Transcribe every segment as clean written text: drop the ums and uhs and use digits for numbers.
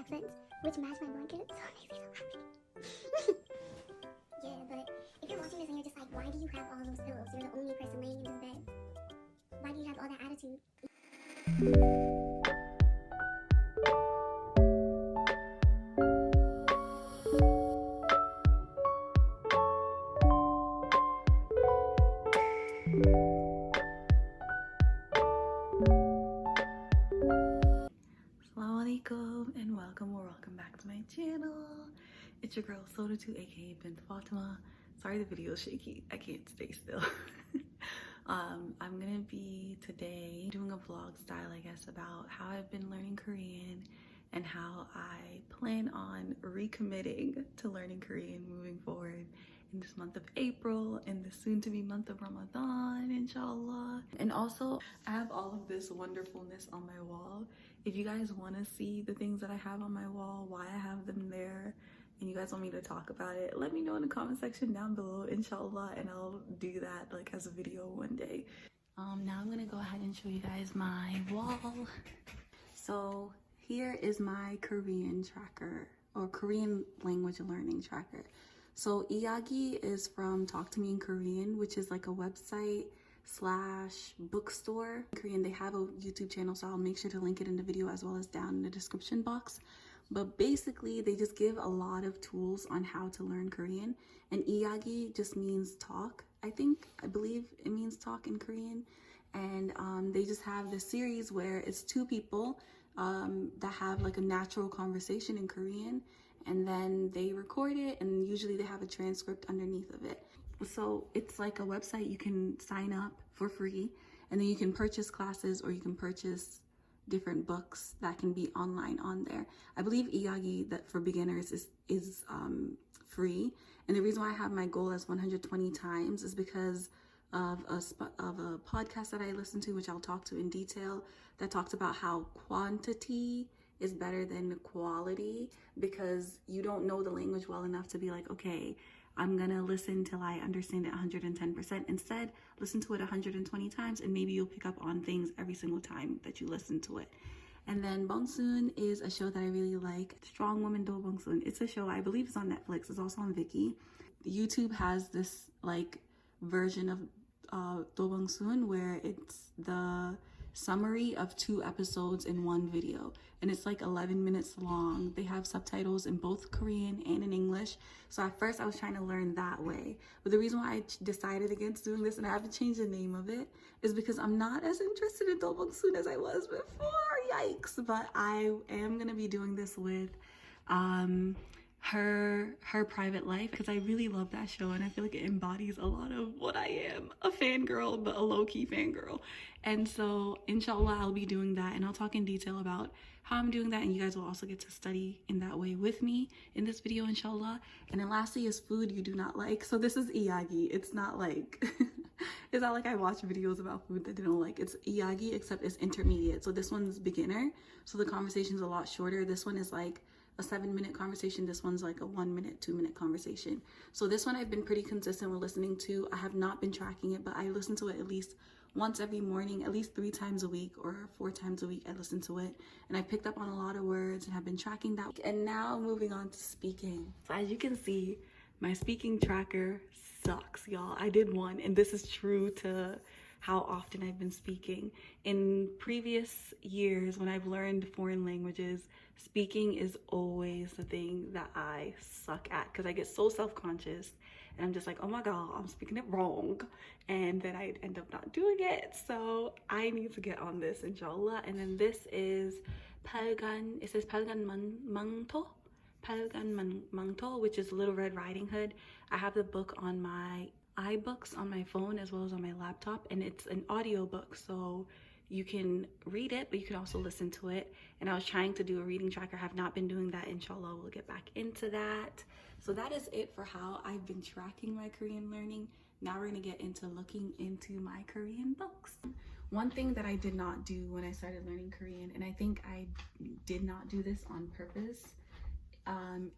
accents, which match my blanket, so it makes me so happy. Yeah, but if you're watching this and you're just like, why do you have all those pillows? You're the only person laying in this bed. Why do you have all that attitude? Asalamualaikum and welcome back to my channel. It's your girl Sawdatou, aka Bint Fatimah. Sorry the video is shaky, I can't stay still. I'm gonna be today doing a vlog style, I guess, about how I've been learning Korean and how I plan on recommitting to learning Korean moving forward in this month of April and the soon-to-be month of Ramadan, inshallah. And also, I have all of this wonderfulness on my wall. If you guys want to see the things that I have on my wall, why I have them there, and you guys want me to talk about it, let me know in the comment section down below, inshallah, and I'll do that like as a video one day. Now I'm gonna go ahead and show you guys my wall. So here is my Korean tracker, or Korean language learning tracker. So Iyagi is from Talk to Me in Korean, which is like a website / bookstore in Korean. They have a YouTube channel, so I'll make sure to link it in the video as well as down in the description box. But basically, they just give a lot of tools on how to learn Korean. And Iyagi just means talk. I believe it means talk in Korean. And they just have this series where it's two people that have like a natural conversation in Korean. And then they record it, and usually they have a transcript underneath of it. So it's like a website you can sign up for free, and then you can purchase classes or you can purchase different books that can be online on there. I believe Iyagi, that for beginners, is free. And the reason why I have my goal as 120 times is because of a podcast that I listened to, which I'll talk to in detail, that talks about how quantity is better than quality, because you don't know the language well enough to be like, okay, I'm gonna listen till I understand it 110%. Instead, listen to it 120 times and maybe you'll pick up on things every single time that you listen to it. And then Bong is a show that I really like. Strong Woman Do Bong. It's a show, I believe it's on Netflix. It's also on Viki. YouTube has this like version of Do Bong where it's the summary of 2 episodes in one video, and it's like 11 minutes long. They have subtitles in both Korean and in English. So at first I was trying to learn that way, but the reason why I decided against doing this, and I haven't changed the name of it, is because I'm not as interested in Do Bong as I was before. Yikes. But I am gonna be doing this with her private life, because I really love that show and I feel like it embodies a lot of what I am, a fangirl, but a low-key fangirl. And so inshallah I'll be doing that, and I'll talk in detail about how I'm doing that, and you guys will also get to study in that way with me in this video, inshallah. And then lastly is food you do not like. So this is Iyagi. It's not like it's not like I watch videos about food that I don't like. It's Iyagi, except it's intermediate. So this one's beginner, so the conversation's a lot shorter. This one is like a 7-minute conversation. This one's like a 1-minute, 2-minute conversation. So this one I've been pretty consistent with listening to. I have not been tracking it, but I listen to it at least once every morning, at least 3 times a week or 4 times a week I listen to it. And I picked up on a lot of words and have been tracking that. And now moving on to speaking. So as you can see, my speaking tracker sucks, y'all. I did one, and this is true to how often I've been speaking. In previous years, when I've learned foreign languages, speaking is always the thing that I suck at, because I get so self-conscious and I'm just like, oh my god, I'm speaking it wrong, and then I end up not doing it. So I need to get on this, inshallah. And then this is Palgan. It says Palgan Mangto, which is Little Red Riding Hood. I have the book on my iBooks on my phone as well as on my laptop, and it's an audio book, so you can read it but you can also listen to it. And I was trying to do a reading tracker, have not been doing that. Inshallah we'll get back into that. So that is it for how I've been tracking my Korean learning. Now we're gonna get into looking into my Korean books. One thing that I did not do when I started learning Korean, and I think I did not do this on purpose,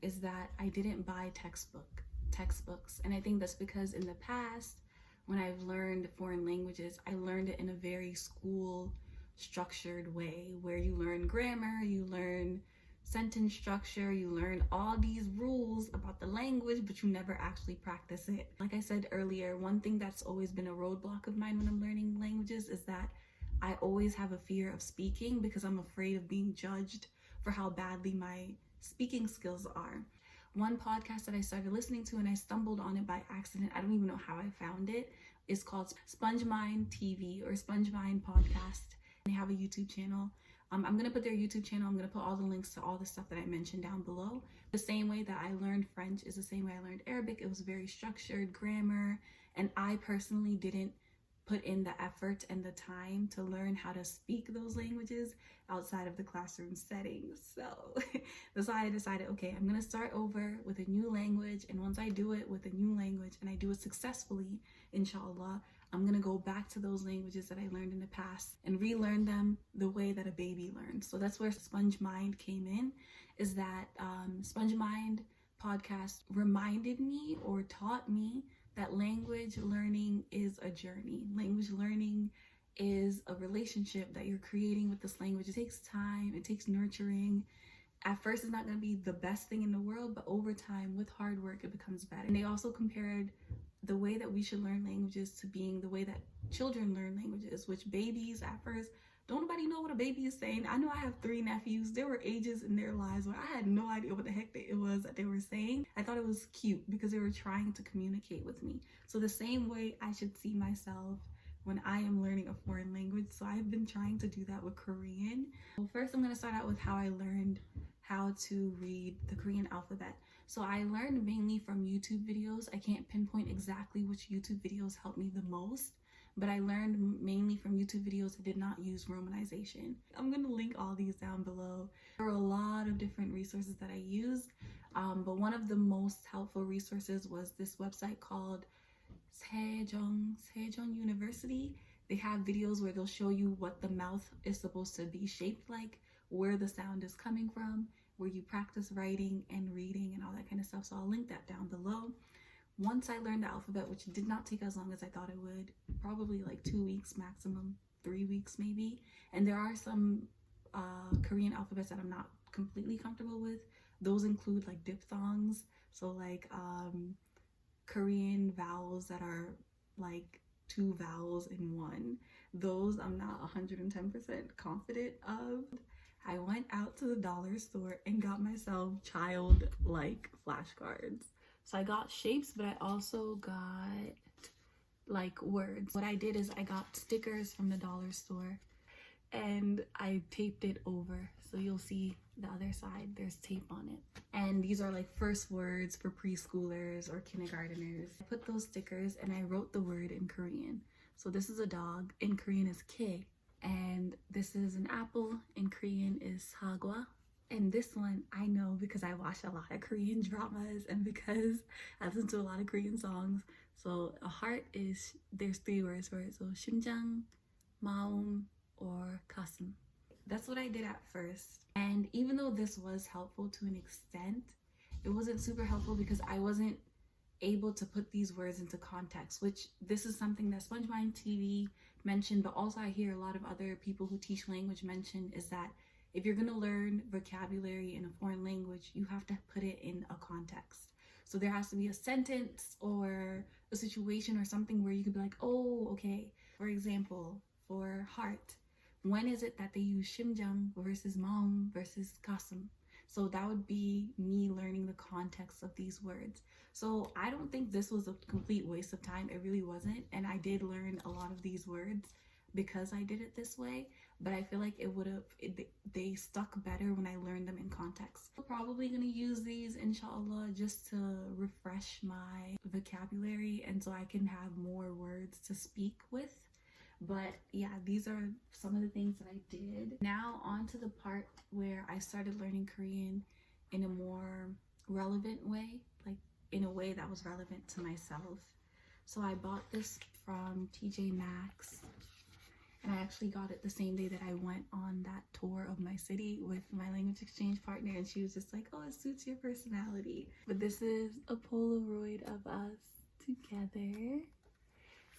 is that I didn't buy textbooks. And I think that's because in the past, when I've learned foreign languages, I learned it in a very school structured way, where you learn grammar, you learn sentence structure, you learn all these rules about the language, but you never actually practice it. Like I said earlier, one thing that's always been a roadblock of mine when I'm learning languages is that I always have a fear of speaking because I'm afraid of being judged for how badly my speaking skills are. One podcast that I started listening to, and I stumbled on it by accident, I don't even know how I found it, is called SpongeMind TV or SpongeMind Podcast. They have a YouTube channel. I'm going to put their YouTube channel, I'm going to put all the links to all the stuff that I mentioned down below. The same way that I learned French is the same way I learned Arabic. It was very structured, grammar, and I personally didn't put in the effort and the time to learn how to speak those languages outside of the classroom setting. So that's why I decided, okay, I'm going to start over with a new language, and once I do it with a new language and I do it successfully, inshallah, I'm going to go back to those languages that I learned in the past and relearn them the way that a baby learns. So that's where SpongeMind came in, is that SpongeMind podcast reminded me or taught me that language learning is a journey. Language learning is a relationship that you're creating with this language. It takes time, it takes nurturing. At first, it's not going to be the best thing in the world, but over time, with hard work, it becomes better. And they also compared the way that we should learn languages to being the way that children learn languages, which babies at first, don't nobody know what a baby is saying. I know I have 3 nephews. There were ages in their lives where I had no idea what the heck it was that they were saying. I thought it was cute because they were trying to communicate with me. So the same way I should see myself when I am learning a foreign language. So I've been trying to do that with Korean. Well, first I'm going to start out with how I learned how to read the Korean alphabet. So I learned mainly from YouTube videos. I can't pinpoint exactly which YouTube videos helped me the most, but I learned mainly from YouTube videos that did not use romanization. I'm gonna link all these down below. There are a lot of different resources that I used, but one of the most helpful resources was this website called SeJong University. They have videos where they'll show you what the mouth is supposed to be shaped like, where the sound is coming from, where you practice writing and reading and all that kind of stuff. So I'll link that down below. Once I learned the alphabet, which did not take as long as I thought it would, probably like 2 weeks maximum, 3 weeks maybe. And there are some Korean alphabets that I'm not completely comfortable with. Those include like diphthongs, so like Korean vowels that are like 2 vowels in one. Those I'm not 110% confident of. I went out to the dollar store and got myself childlike flashcards. So I got shapes, but I also got like words. What I did is I got stickers from the dollar store and I taped it over. So you'll see the other side, there's tape on it. And these are like first words for preschoolers or kindergarteners. I put those stickers and I wrote the word in Korean. So this is a dog, in Korean is ke. And this is an apple, in Korean is sagwa. And this one I know because I watch a lot of Korean dramas and because I listen to a lot of Korean songs. So a heart is, there's 3 words for it. So 심장, 마음, or 가슴. That's what I did at first. And even though this was helpful to an extent, it wasn't super helpful because I wasn't able to put these words into context, which this is something that SpongeMind TV mentioned, but also I hear a lot of other people who teach language mention, is that if you're going to learn vocabulary in a foreign language, you have to put it in a context. So there has to be a sentence or a situation or something where you could be like, oh, okay. For example, for heart, when is it that they use 심장 versus 마음 versus 가슴? So that would be me learning the context of these words. So I don't think this was a complete waste of time. It really wasn't. And I did learn a lot of these words because I did it this way. But I feel like they stuck better when I learned them in context. I'm probably going to use these, inshallah, just to refresh my vocabulary and so I can have more words to speak with. But yeah, these are some of the things that I did. Now on to the part where I started learning Korean in a more relevant way, like in a way that was relevant to myself. So I bought this from TJ Maxx, and I actually got it the same day that I went on that tour of my city with my language exchange partner, and she was just like, oh, it suits your personality. But this is a Polaroid of us together.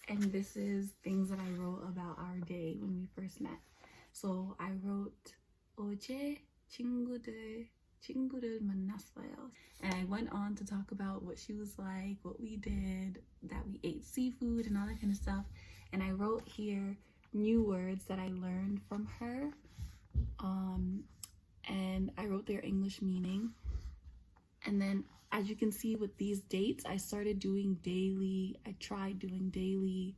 And this is things that I wrote about our day when we first met. So I wrote 어제 친구들 친구를 만났어요. And I went on to talk about what she was like, what we did, that we ate seafood and all that kind of stuff. And I wrote here new words that I learned from her. And I wrote their English meaning. And then as you can see with these dates, I started doing daily, I tried doing daily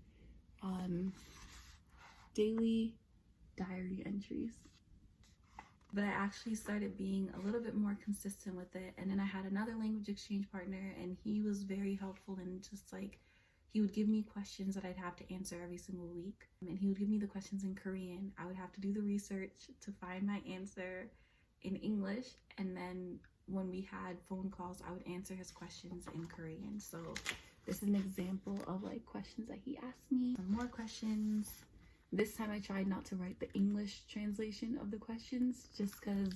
diary entries. But I actually started being a little bit more consistent with it. And then I had another language exchange partner, and he was very helpful, and just like, he would give me questions that I'd have to answer every single week. And he would give me the questions in Korean. I would have to do the research to find my answer in English. And then when we had phone calls, I would answer his questions in Korean. So this is an example of like questions that he asked me. Some more questions. This time I tried not to write the English translation of the questions, just because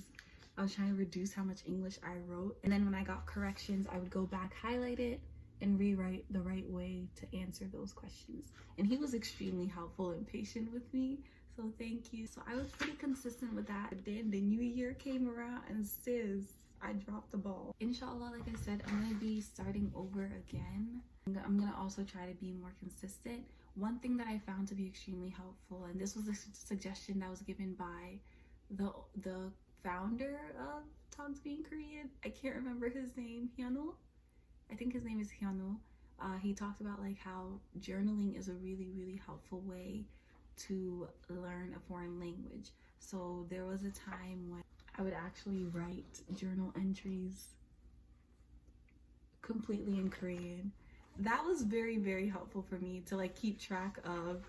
I was trying to reduce how much English I wrote. And then when I got corrections, I would go back, highlight it, and rewrite the right way to answer those questions. And he was extremely helpful and patient with me, so thank you. So I was pretty consistent with that. Then the new year came around, and sis, I dropped the ball. Inshallah, like I said, I'm gonna be starting over again. I'm gonna also try to be more consistent. One thing that I found to be extremely helpful, and this was a suggestion that was given by the founder of Talk to Me in Korean. I can't remember his name. Hyunwoo? I think his name is Hyunwoo. He talked about like how journaling is a really, really helpful way to learn a foreign language. So there was a time when I would actually write journal entries completely in Korean. That was very, very helpful for me to like keep track of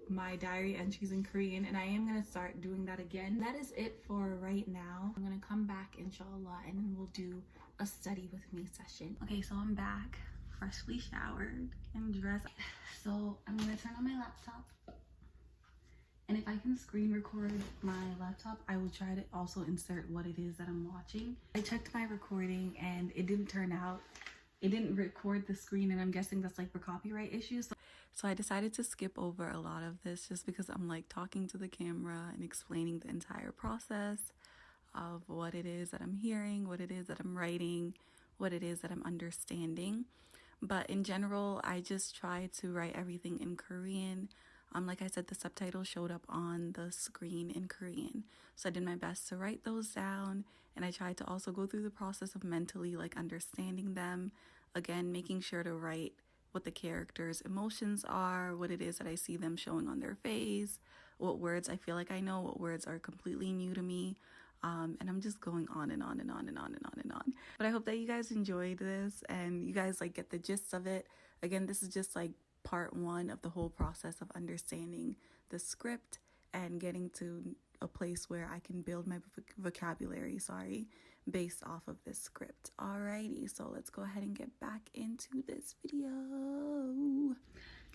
my diary entries in Korean, and I am gonna start doing that again. That is it for right now. I'm gonna come back inshallah, and then we'll do a study with me session. Okay, so I'm back, freshly showered and dressed. So I'm gonna turn on my laptop, and if I can screen record my laptop, I will try to also insert what it is that I'm watching. I checked my recording and it didn't turn out. It didn't record the screen, and I'm guessing that's like for copyright issues. So I decided to skip over a lot of this just because I'm like talking to the camera and explaining the entire process of what it is that I'm hearing, what it is that I'm writing, what it is that I'm understanding. But in general, I just tried to write everything in Korean. Like I said, the subtitles showed up on the screen in Korean. So I did my best to write those down, and I tried to also go through the process of mentally like understanding them. Again, making sure to write what the characters' emotions are, what it is that I see them showing on their face, what words I feel like I know, what words are completely new to me. And I'm just going on and on and on and on and on and on. But I hope that you guys enjoyed this and you guys like get the gist of it. Again, this is just like part one of the whole process of understanding the script and getting to a place where I can build my vocabulary, based off of this script. Alrighty, so let's go ahead and get back into this video. Can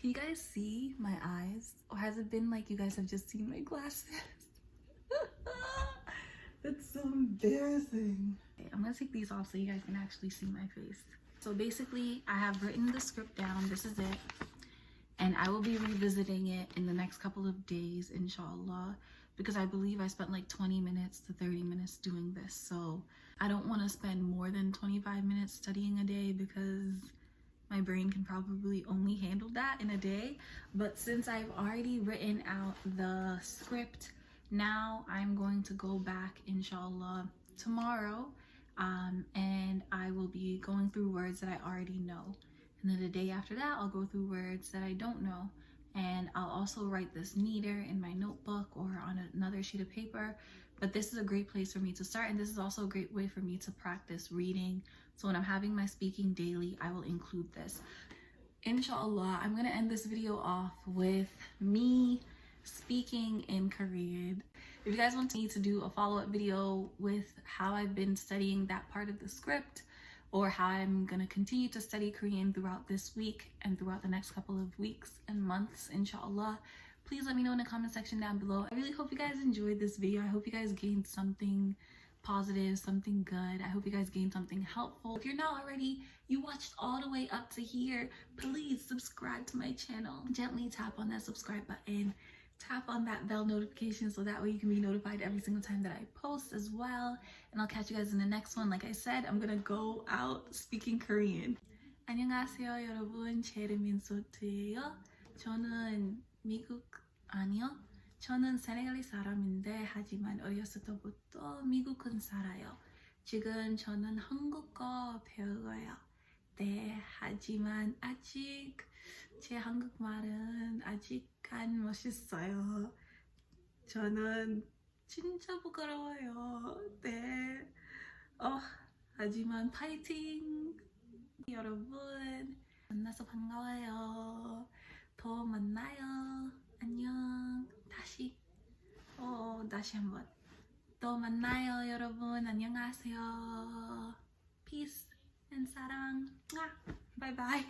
you guys see my eyes? Or has it been like you guys have just seen my glasses? That's so embarrassing. Okay, I'm gonna take these off so you guys can actually see my face. So basically, I have written the script down. This is it. And I will be revisiting it in the next couple of days, inshallah, because I believe I spent like 20 minutes to 30 minutes doing this. So I don't want to spend more than 25 minutes studying a day because my brain can probably only handle that in a day. But since I've already written out the script, now I'm going to go back, inshallah, tomorrow, and I will be going through words that I already know. And then the day after that, I'll go through words that I don't know. And I'll also write this neater in my notebook or on another sheet of paper. But this is a great place for me to start. And this is also a great way for me to practice reading. So when I'm having my speaking daily, I will include this. Inshallah, I'm going to end this video off with me speaking in Korean. If you guys want me to do a follow-up video with how I've been studying that part of the script, or how I'm gonna continue to study Korean throughout this week and throughout the next couple of weeks and months, inshallah, please let me know in the comment section down below. I really hope you guys enjoyed this video. I hope you guys gained something positive, something good. I hope you guys gained something helpful. If you're not already, you watched all the way up to here, please subscribe to my channel. Gently tap on that subscribe button tap on that bell notification so that way you can be notified every single time that I post as well. And I'll catch you guys in the next one. Like I said, I'm gonna go out speaking Korean. 안녕하세요 여러분, 제 이름은 소트예요. 저는 저는 세네갈리 사람인데 하지만 어렸을 때부터 미국은 살아요. 지금 저는 한국어 배워요. 네, 하지만 아직 제 한국말은 아직 안 멋있어요. 저는 진짜 부끄러워요. 네. 하지만 파이팅! 여러분, 만나서 반가워요. 더 만나요. 안녕. 다시 한번. 또 만나요, 여러분. 안녕하세요. Peace and 사랑. Bye bye.